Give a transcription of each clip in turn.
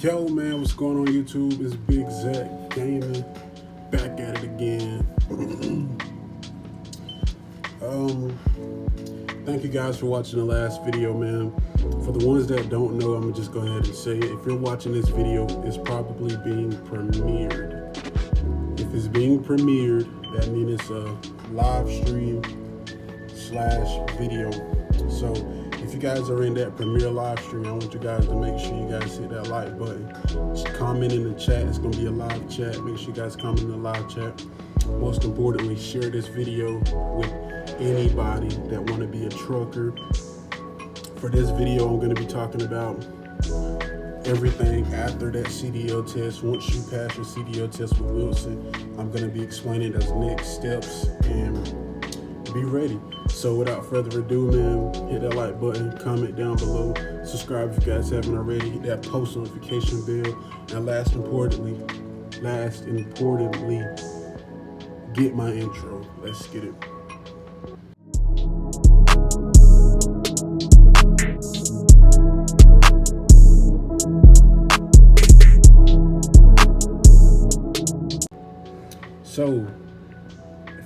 Yo, man, what's going on YouTube? It's Big Zach Gaming, back at it again. Thank you guys for watching the last video, man. For the ones that don't know, I'm gonna just go ahead and say it. If you're watching this video, it's probably being premiered. If it's being premiered, that means it's a live stream / video. So if you guys are in that premiere live stream, I want you guys to make sure you guys hit that like button. Just comment in the chat. It's gonna be a live chat. Make sure you guys comment in the live chat. Most importantly, share this video with anybody that want to be a trucker. For this video, I'm going to be talking about everything after that CDL test. Once you pass your CDL test with Wilson, I'm going to be explaining those next steps and be ready. So without further ado, man, hit that like button, comment down below, subscribe if you guys haven't already, hit that post notification bell, and last importantly, get my intro. Let's get it. So,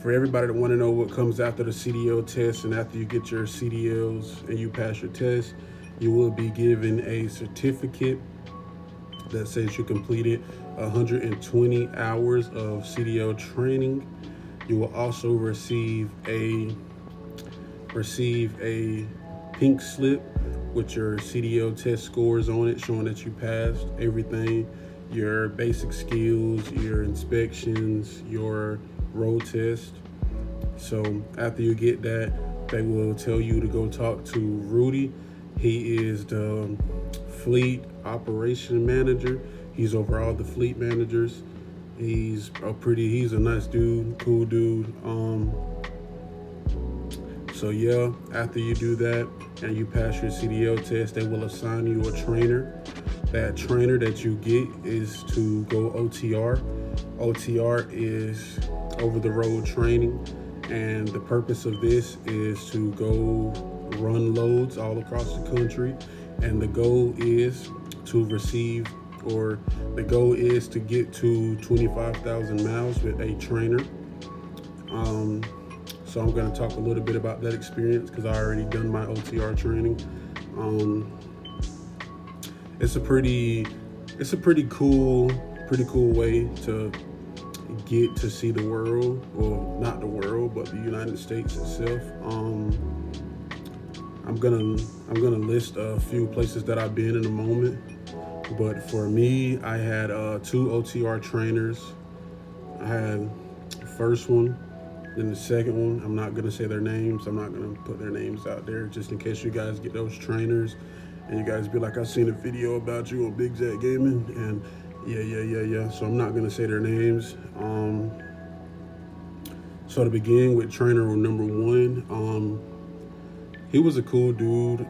for everybody that want to know what comes after the CDL test and after you get your CDLs and you pass your test, you will be given a certificate that says you completed 120 hours of CDL training. You will also receive a pink slip with your CDL test scores on it, showing that you passed everything, your basic skills, your inspections, your road test. So after you get that, they will tell you to go talk to Rudy. He is the fleet operation manager. He's over all the fleet managers. He's a nice dude, cool dude. So yeah, after you do that and you pass your CDL test, they will assign you a trainer. That trainer that you get is to go OTR. OTR is over the road training, and the purpose of this is to go run loads all across the country, and the goal is to get to 25,000 miles with a trainer. So I'm going to talk a little bit about that experience because I already done my OTR training. It's a pretty cool way to get to see the world. Well, not the world, but the United States itself. I'm gonna list a few places that I've been in a moment, but for me, I had 2 OTR trainers. I had the first one, then the second one. I'm not gonna say their names. I'm not gonna put their names out there just in case you guys get those trainers and you guys be like, I've seen a video about you on Big Zach Gaming, and yeah. So I'm not gonna say their names. So to begin with, trainer number 1, he was a cool dude.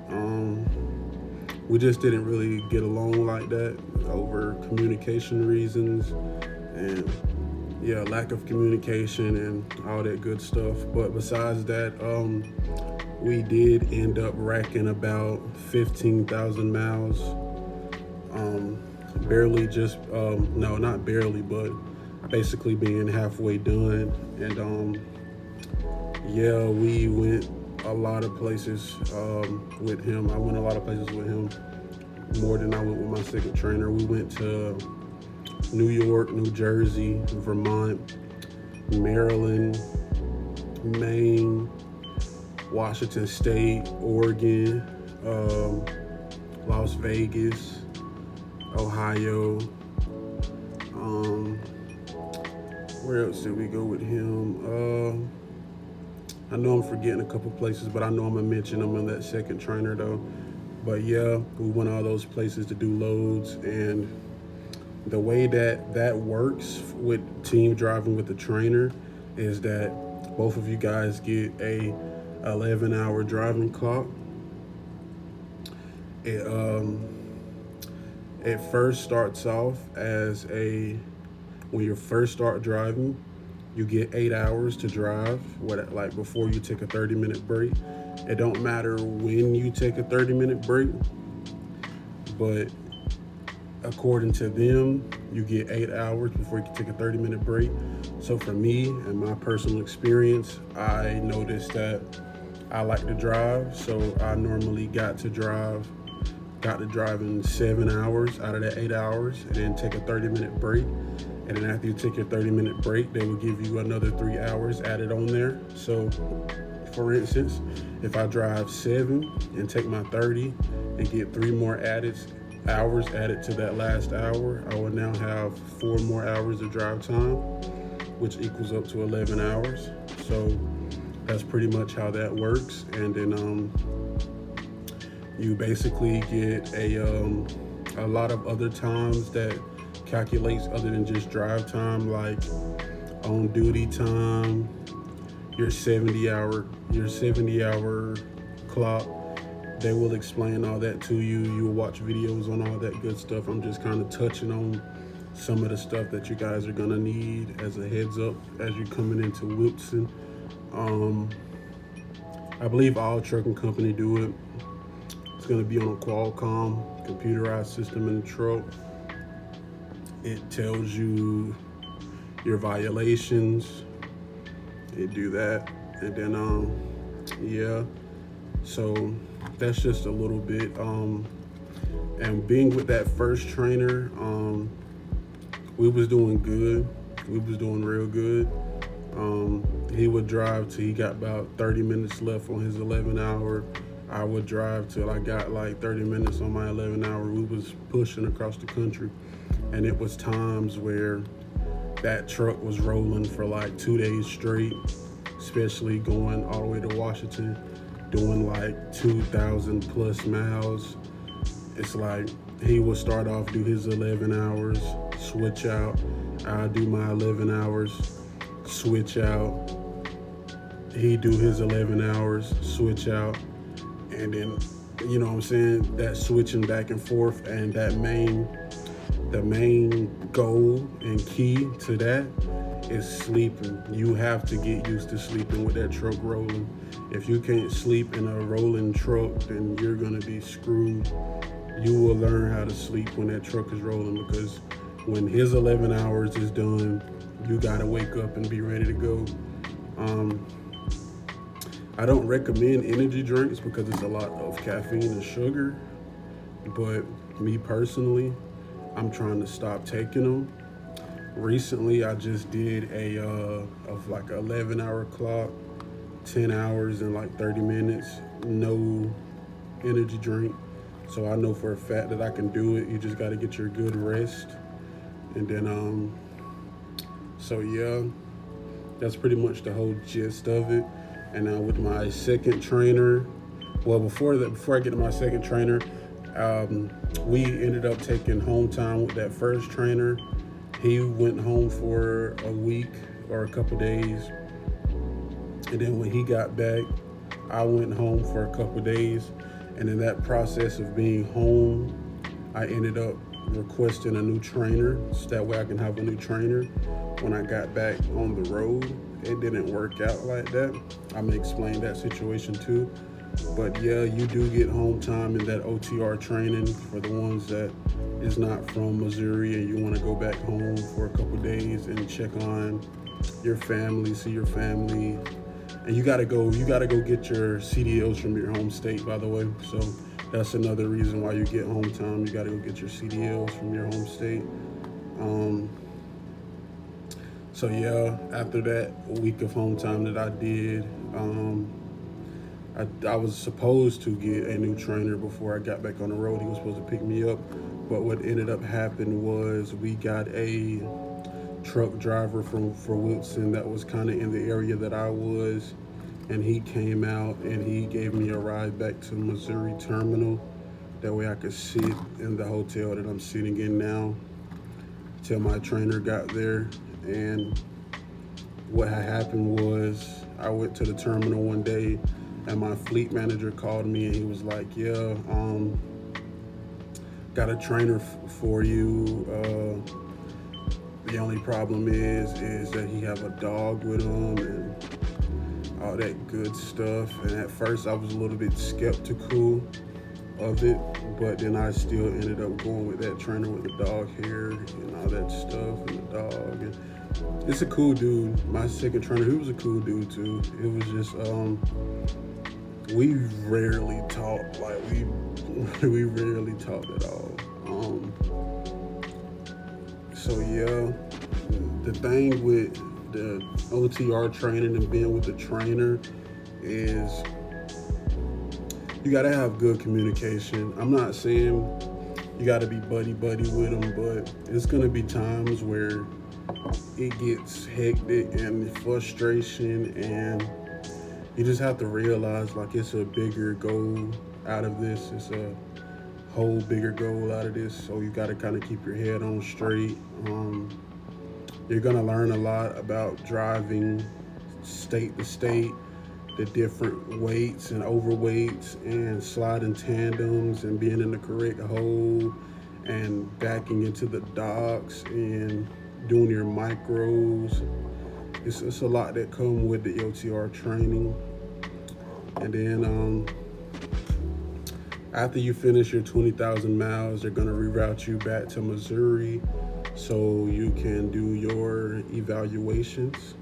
We just didn't really get along like that over communication reasons, and yeah, lack of communication and all that good stuff. But besides that, we did end up racking about 15,000 miles. No, not barely, but basically being halfway done. And yeah, we went a lot of places with him. I went a lot of places with him, more than I went with my second trainer. We went to New York, New Jersey, Vermont, Maryland, Maine, Washington State, Oregon, Las Vegas, Ohio. Where else did we go with him? I know I'm forgetting a couple places, but I know I'm gonna mention them in that second trainer though. But yeah, we went all those places to do loads, and the way that works with team driving with the trainer is that both of you guys get a 11-hour driving clock. It first starts off as when you first start driving, you get 8 hours to drive, like before you take a 30-minute break. It don't matter when you take a 30-minute break, but according to them, you get 8 hours before you can take a 30-minute break. So for me and my personal experience, I noticed that I like to drive, so I normally got to drive in 7 hours out of that 8 hours, and then take a 30-minute break. And then after you take your 30-minute break, they will give you another 3 hours added on there. So for instance, if I drive 7 and take my 30 and get 3 more hours added to that last hour, I will now have 4 more hours of drive time, which equals up to 11 hours. So that's pretty much how that works. And then you basically get a lot of other times that calculates other than just drive time, like on duty time, your 70 hour clock. They will explain all that to you. You'll watch videos on all that good stuff. I'm just kind of touching on some of the stuff that you guys are gonna need as a heads up as you're coming into Wilson. I believe all trucking company do it. It's gonna be on a Qualcomm computerized system in the truck. It tells you your violations. It do that, and then yeah. So that's just a little bit. And being with that first trainer, we was doing good. We was doing real good. He would drive till he got about 30 minutes left on his 11 hour. I would drive till I got like 30 minutes on my 11 hour. We was pushing across the country, and it was times where that truck was rolling for like 2 days straight, especially going all the way to Washington, doing like 2,000 plus miles. It's like he would start off, do his 11 hours, switch out. I do my 11 hours, switch out. He do his 11 hours, switch out. And then, you know what I'm saying, that switching back and forth, and the main goal and key to that is sleeping. You have to get used to sleeping with that truck rolling. If you can't sleep in a rolling truck, then you're gonna be screwed. You will learn how to sleep when that truck is rolling, because when his 11 hours is done, you gotta wake up and be ready to go. I don't recommend energy drinks because it's a lot of caffeine and sugar, but me personally, I'm trying to stop taking them. Recently, I just did of like 11 hour clock, 10 hours and like 30 minutes, no energy drink. So I know for a fact that I can do it. You just got to get your good rest. And then, so yeah, that's pretty much the whole gist of it. And now with my second trainer, well, before I get to my second trainer, we ended up taking home time with that first trainer. He went home for a week or a couple days. And then when he got back, I went home for a couple days. And in that process of being home, I ended up requesting a new trainer, so that way I can have a new trainer when I got back on the road. It didn't work out like that. I'm gonna explain that situation too. But yeah, you do get home time in that OTR training for the ones that is not from Missouri and you want to go back home for a couple days and check on your family, see your family. And you gotta go get your CDLs from your home state, by the way. So that's another reason why you get home time. You gotta go get your CDLs from your home state. So yeah, after that week of home time that I did, I was supposed to get a new trainer before I got back on the road. He was supposed to pick me up, but what ended up happening was we got a truck driver for Wilson that was kind of in the area that I was, and he came out and he gave me a ride back to Missouri Terminal. That way I could sit in the hotel that I'm sitting in now till my trainer got there. And what had happened was I went to the terminal one day and my fleet manager called me and he was like, yeah, got a trainer for you. The only problem is that he have a dog with him and all that good stuff. And at first I was a little bit skeptical, of it, but then I still ended up going with that trainer with the dog hair and all that stuff and the dog. And it's a cool dude. My second trainer, he was a cool dude too. It was just we rarely talked. Like we rarely talked at all. So yeah, the thing with the OTR training and being with the trainer is you gotta have good communication. I'm not saying you gotta be buddy with them, but it's gonna be times where it gets hectic and frustration, and you just have to realize like it's a bigger goal out of this. It's a whole bigger goal out of this, so you got to kind of keep your head on straight. You're gonna learn a lot about driving state to state, the different weights and overweights and sliding tandems and being in the correct hole and backing into the docks and doing your micros. It's a lot that come with the OTR training. And then after you finish your 20,000 miles, they're gonna reroute you back to Missouri so you can do your evaluations.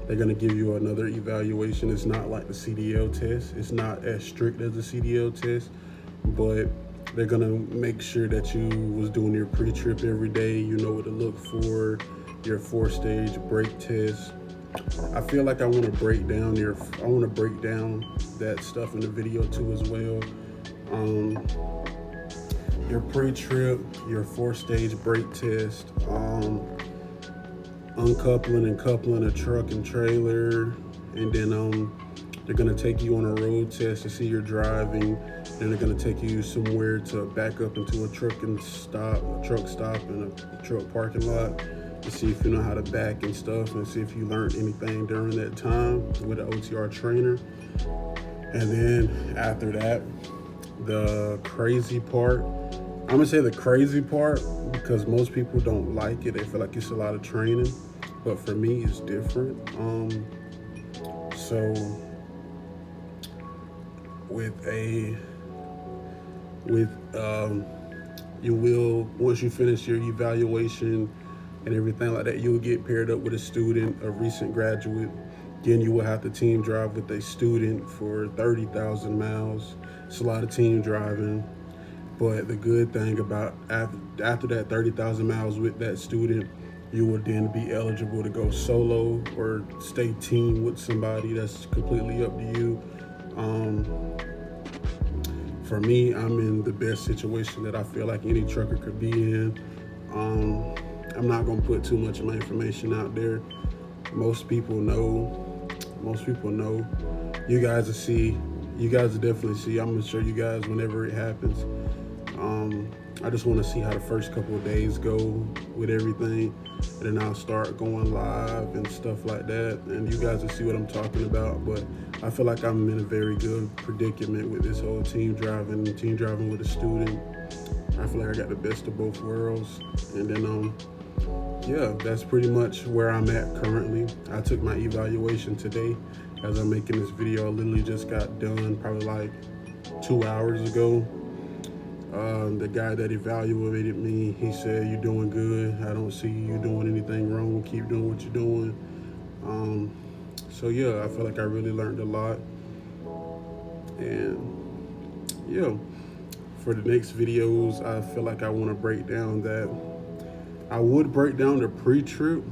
They're gonna give you another evaluation. It's not like the CDL test. It's not as strict as the CDL test, but they're gonna make sure that you was doing your pre-trip every day. You know what to look for, your 4-stage brake test. I feel like I want to break down that stuff in the video too as well. Your pre-trip, your 4-stage brake test, uncoupling and coupling a truck and trailer, and then they're gonna take you on a road test to see your driving. Then they're gonna take you somewhere to back up into a truck stop and a truck parking lot to see if you know how to back and stuff, and see if you learned anything during that time with the OTR trainer. And then after that, the crazy part, I'm gonna say the crazy part because most people don't like it. They feel like it's a lot of training, but for me it's different. So you will, once you finish your evaluation and everything like that, you'll get paired up with a student, a recent graduate. Then you will have to team drive with a student for 30,000 miles. It's a lot of team driving, but the good thing about after that 30,000 miles with that student, you will then be eligible to go solo or stay team with somebody. That's completely up to you. For me, I'm in the best situation that I feel like any trucker could be in. I'm not gonna put too much of my information out there. Most people know. You guys will definitely see. I'm gonna show you guys whenever it happens. I just want to see how the first couple of days go with everything, and then I'll start going live and stuff like that, and you guys will see what I'm talking about. But I feel like I'm in a very good predicament with this whole team driving with a student. I feel like I got the best of both worlds. And then yeah, that's pretty much where I'm at currently. I took my evaluation today. As I'm making this video, I literally just got done probably like 2 hours ago. The guy that evaluated me, he said, "You're doing good. I don't see you doing anything wrong. Keep doing what you're doing." So yeah, I feel like I really learned a lot. And yeah, for the next videos, I feel like I want to break down that. I would break down the pre-trip.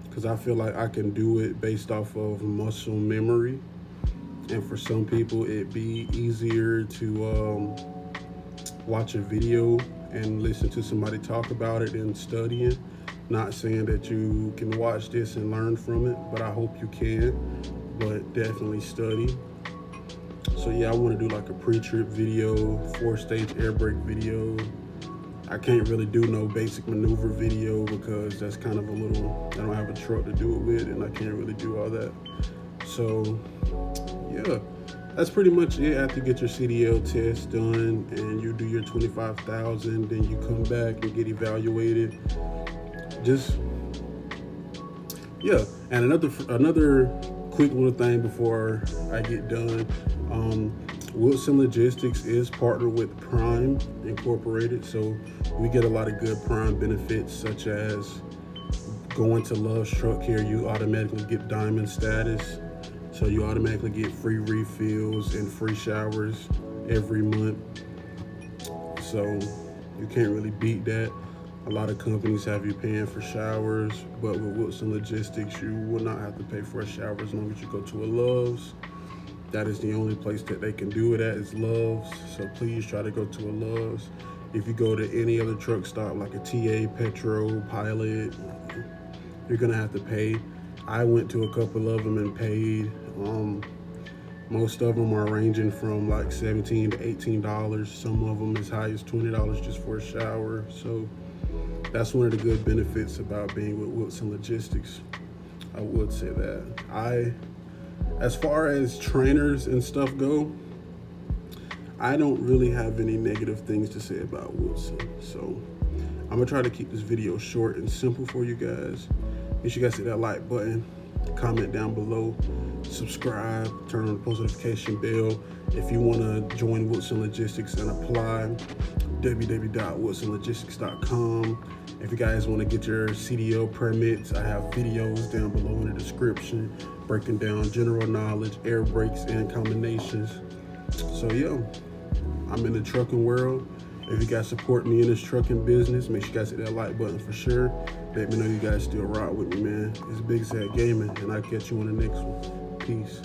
Because I feel like I can do it based off of muscle memory. And for some people, it'd be easier to watch a video and listen to somebody talk about it than studying. Not saying that you can watch this and learn from it, but I hope you can. But definitely study. So yeah, I want to do like a pre-trip video, 4-stage air brake video. I can't really do no basic maneuver video because that's kind of a little, I don't have a truck to do it with, and I can't really do all that. So yeah, that's pretty much it. After you get your CDL test done and you do your 25,000, then you come back and get evaluated. Just yeah, and another quick little thing before I get done. Wilson Logistics is partnered with Prime Incorporated, so we get a lot of good Prime benefits, such as going to Love's Truck Care, you automatically get diamond status, so you automatically get free refills and free showers every month. So you can't really beat that. A lot of companies have you paying for showers, but with Wilson Logistics, you will not have to pay for a shower as long as you go to a Love's. That is the only place that they can do it at, is Love's. So please try to go to a Love's. If you go to any other truck stop like a TA, Petro, Pilot, you're gonna have to pay. I went to a couple of them and paid. Most of them are ranging from like $17 to $18. Some of them as high as $20 just for a shower. So that's one of the good benefits about being with Wilson Logistics. I would say that. As far as trainers and stuff go, I don't really have any negative things to say about Wilson. So I'm gonna try to keep this video short and simple for you guys. Make sure you guys hit that like button, comment down below, subscribe, turn on the post notification bell. If you wanna join Wilson Logistics and apply, www.wilsonlogistics.com. If you guys want to get your CDL permits, I have videos down below in the description breaking down general knowledge, air brakes, and combinations. So yeah, I'm in the trucking world. If you guys support me in this trucking business, make sure you guys hit that like button for sure. Let me know you guys still rock with me, man. It's Big Zach Gaming, and I'll catch you on the next one. Peace.